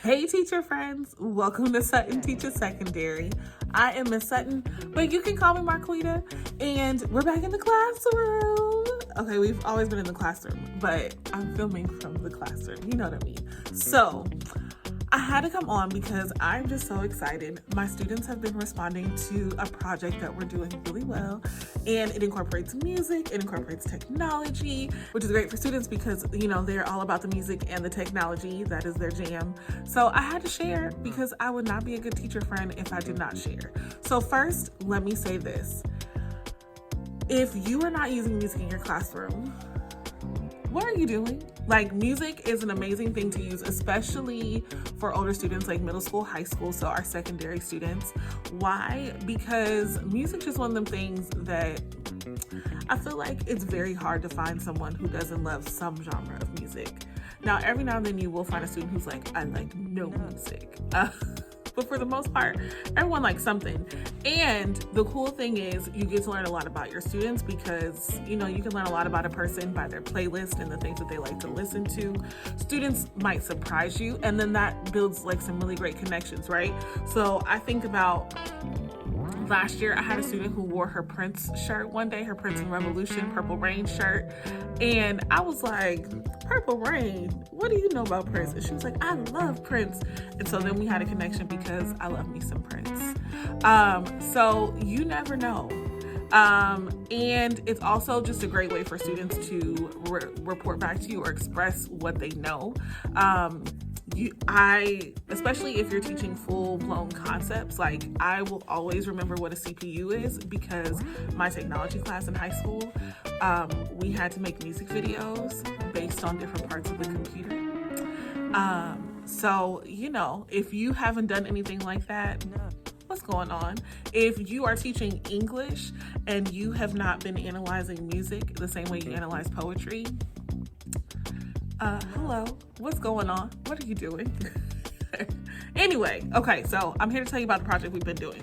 Hey teacher friends, welcome to Sutton Teacher Secondary. I am Miss Sutton, but you can call me MarQuitta, and we're back in the classroom. Okay, we've always been in the classroom, but I'm filming from the classroom, you know what I mean. So I had to come on because I'm just so excited. My students have been responding to a project that we're doing really well, and it incorporates music, it incorporates technology, which is great for students because, you know, they're all about the music and the technology. That is their jam. So I had to share because I would not be a good teacher friend if I did not share. So first, let me say this. If you are not using music in your classroom, what are you doing? Like, music is an amazing thing to use, especially for older students like middle school, high school, so our secondary students. Why? Because music is one of them things that I feel like it's very hard to find someone who doesn't love some genre of music. Now, every now and then you will find a student who's like, I like no music. But for the most part, everyone likes something. And the cool thing is you get to learn a lot about your students because, you know, you can learn a lot about a person by their playlist and the things that they like to listen to. Students might surprise you, and then that builds like some really great connections, right? So I think about last year, I had a student who wore her Prince shirt one day, her Prince and Revolution Purple Rain shirt. And I was like, Purple Rain, what do you know about Prince? And she was like, I love Prince. And so then we had a connection because I love me some Prince. So you never know. And it's also just a great way for students to report back to you or express what they know. Especially if you're teaching full-blown concepts, like I will always remember what a CPU is because my technology class in high school, we had to make music videos based on different parts of the computer. So, you know, if you haven't done anything like that, what's going on? If you are teaching English and you have not been analyzing music the same way you analyze poetry, hello, what's going on? What are you doing? Anyway, okay, so I'm here to tell you about the project we've been doing.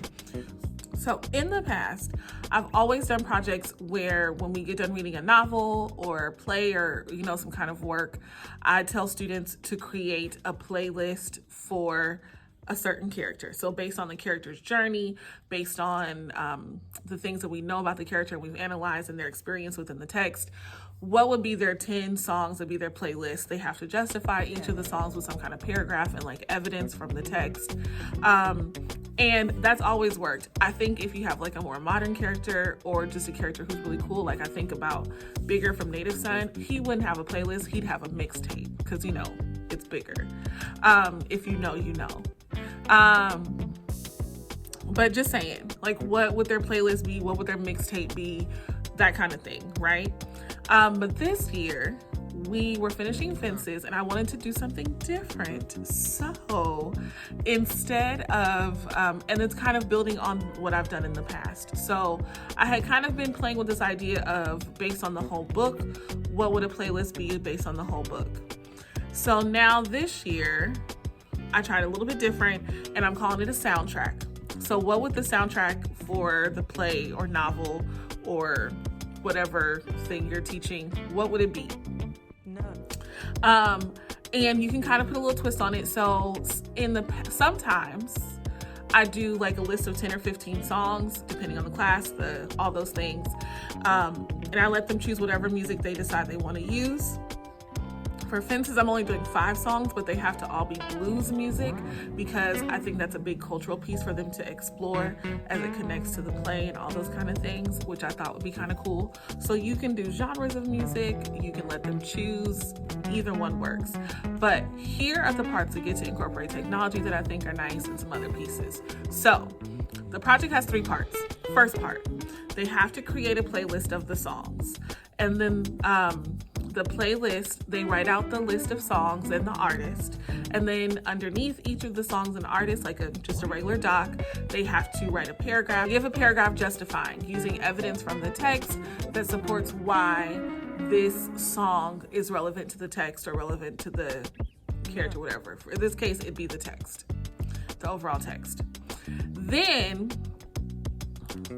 So in the past, I've always done projects where when we get done reading a novel or a play or, you know, some kind of work, I tell students to create a playlist for a certain character. So based on the character's journey, based on the things that we know about the character and we've analyzed and their experience within the text, what would be their 10 songs that be their playlist? They have to justify each of the songs with some kind of paragraph and like evidence from the text. And that's always worked. I think if you have like a more modern character or just a character who's really cool, like I think about Bigger from Native Son, he wouldn't have a playlist, he'd have a mixtape because, you know, it's Bigger. If you know, you know. But just saying, like, what would their playlist be? What would their mixtape be? That kind of thing, right? But this year, we were finishing Fences and I wanted to do something different. So instead of, and it's kind of building on what I've done in the past. So I had kind of been playing with this idea of based on the whole book, what would a playlist be based on the whole book? So now this year, I tried a little bit different and I'm calling it a soundtrack. So what would the soundtrack for the play or novel or whatever thing you're teaching, what would it be? And you can kind of put a little twist on it. So sometimes I do like a list of 10 or 15 songs, depending on the class, all those things. And I let them choose whatever music they decide they want to use. For Fences, I'm only doing 5 songs, but they have to all be blues music because I think that's a big cultural piece for them to explore as it connects to the play and all those kind of things, which I thought would be kind of cool. So you can do genres of music, you can let them choose, either one works. But here are the parts that get to incorporate technology that I think are nice and some other pieces. So the project has 3 parts. First part, they have to create a playlist of the songs. And then the playlist, they write out the list of songs and the artist, and then underneath each of the songs and artists, like just a regular doc, they have to write a paragraph, give a paragraph justifying using evidence from the text that supports why this song is relevant to the text or relevant to the character, whatever. For this case, it'd be the text, the overall text. Then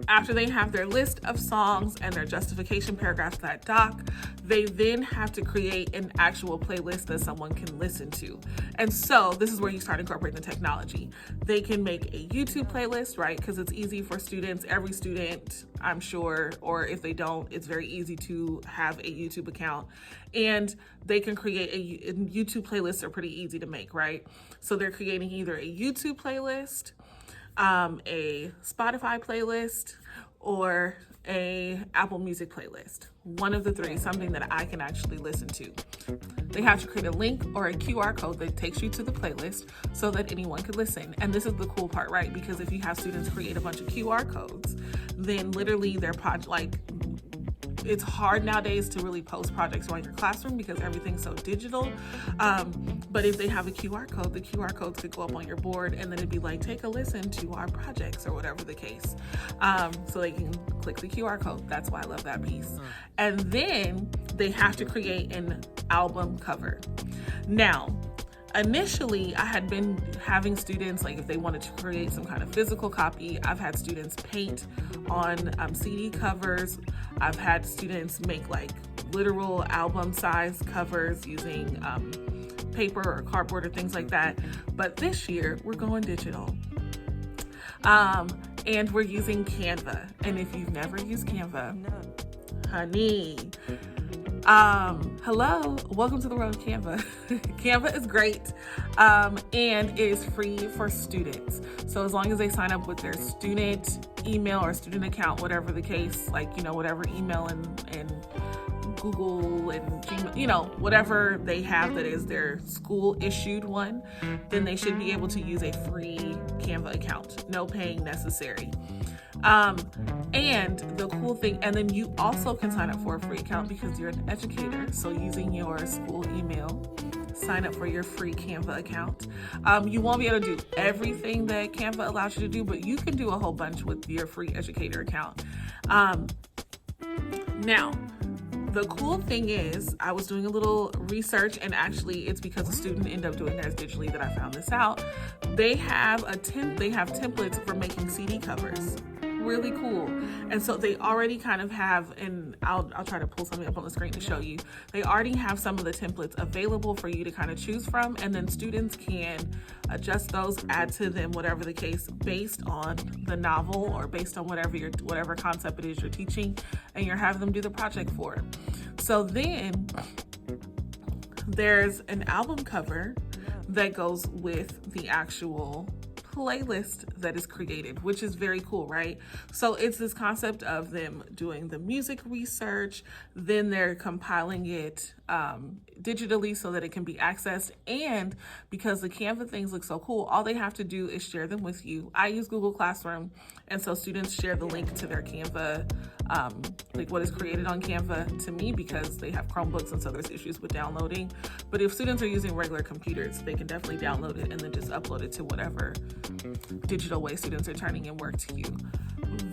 after they have their list of songs and their justification paragraphs for that doc, they then have to create an actual playlist that someone can listen to. And so this is where you start incorporating the technology. They can make a YouTube playlist, right? Because it's easy for students, every student, I'm sure, or if they don't, it's very easy to have a YouTube account. And they can create a YouTube playlists are pretty easy to make, right? So they're creating either a YouTube playlist, a Spotify playlist, or a Apple Music playlist. One of the three, something that I can actually listen to. They have to create a link or a QR code that takes you to the playlist so that anyone could listen. And this is the cool part, right? Because if you have students create a bunch of QR codes, then literally their project, like, it's hard nowadays to really post projects around your classroom because everything's so digital. But if they have a QR code, the QR codes could go up on your board and then it'd be like, take a listen to our projects or whatever the case. So they can click the QR code. That's why I love that piece. And then they have to create an album cover. Now, initially, I had been having students, like if they wanted to create some kind of physical copy, I've had students paint on CD covers. I've had students make like literal album size covers using paper or cardboard or things like that. But this year, we're going digital. And we're using Canva. And if you've never used Canva, honey, hello, welcome to the world of Canva. Canva is great, and it is free for students. So as long as they sign up with their student email or student account, whatever the case, like, you know, whatever email and Google and Gmail, you know, whatever they have that is their school issued one, then they should be able to use a free Canva account. No paying necessary. And the cool thing, and then you also can sign up for a free account because you're an educator. So using your school email, sign up for your free Canva account. You won't be able to do everything that Canva allows you to do, but you can do a whole bunch with your free educator account. Now, the cool thing is, I was doing a little research, and actually it's because a student ended up doing theirs digitally that I found this out. They have templates for making CD covers. Really cool. And so they already kind of have, and I'll try to pull something up on the screen to show you. They already have some of the templates available for you to kind of choose from, and then students can adjust those, add to them, whatever the case, based on the novel or based on whatever concept it is you're teaching, and you're having them do the project for it. So then there's an album cover that goes with the actual playlist that is created, which is very cool, right? So it's this concept of them doing the music research, then they're compiling it digitally so that it can be accessed. And because the Canva things look so cool, all they have to do is share them with you. I use Google Classroom, and so students share the link to their Canva, like what is created on Canva to me, because they have Chromebooks and so there's issues with downloading. But if students are using regular computers, they can definitely download it and then just upload it to whatever digital way students are turning in work to you.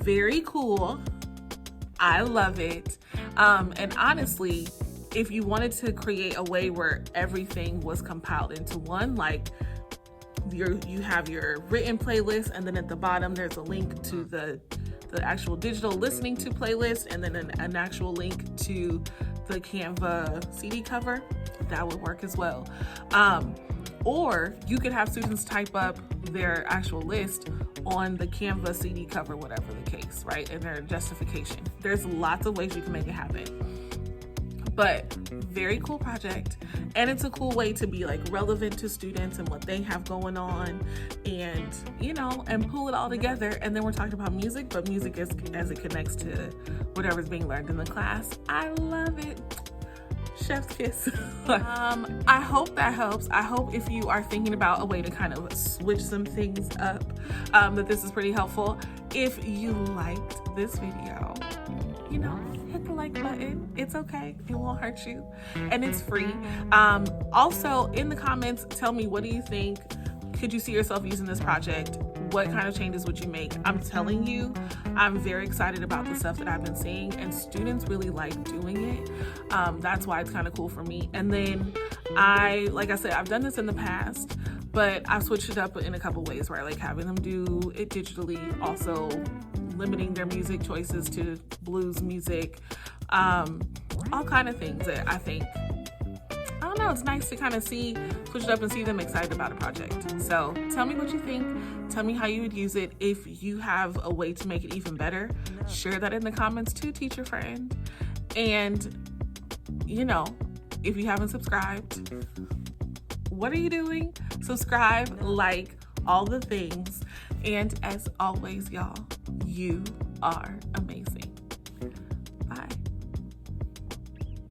Very cool. I love it. And honestly, if you wanted to create a way where everything was compiled into one, like you have your written playlist, and then at the bottom there's a link to the actual digital listening to playlist, and then an actual link to the Canva CD cover, that would work as well. Or you could have students type up their actual list on the Canva CD cover, whatever the case, right? And their justification. There's lots of ways you can make it happen. But very cool project, and it's a cool way to be like relevant to students and what they have going on, and and pull it all together. And then we're talking about music, but music is as it connects to whatever's being learned in the class. I love it. Chef's kiss. I hope that helps. I hope if you are thinking about a way to kind of switch some things up, that this is pretty helpful. If you liked this video, hit the like button. It's okay. It won't hurt you. And it's free. Also, in the comments, tell me, what do you think? Could you see yourself using this project? What kind of changes would you make? I'm telling you, I'm very excited about the stuff that I've been seeing, and students really like doing it. That's why it's kind of cool for me. And then like I said, I've done this in the past, but I've switched it up in a couple ways, right? Like having them do it digitally, also limiting their music choices to blues music, all kind of things that I think, I don't don't know, it's nice to kind of switch it up and see them excited about a project. So tell me what you think. Tell me how you would use it. If you have a way to make it even better, share that in the comments too, teacher friend. And, if you haven't subscribed, what are you doing? Subscribe, like, all the things. And as always, y'all, you are amazing.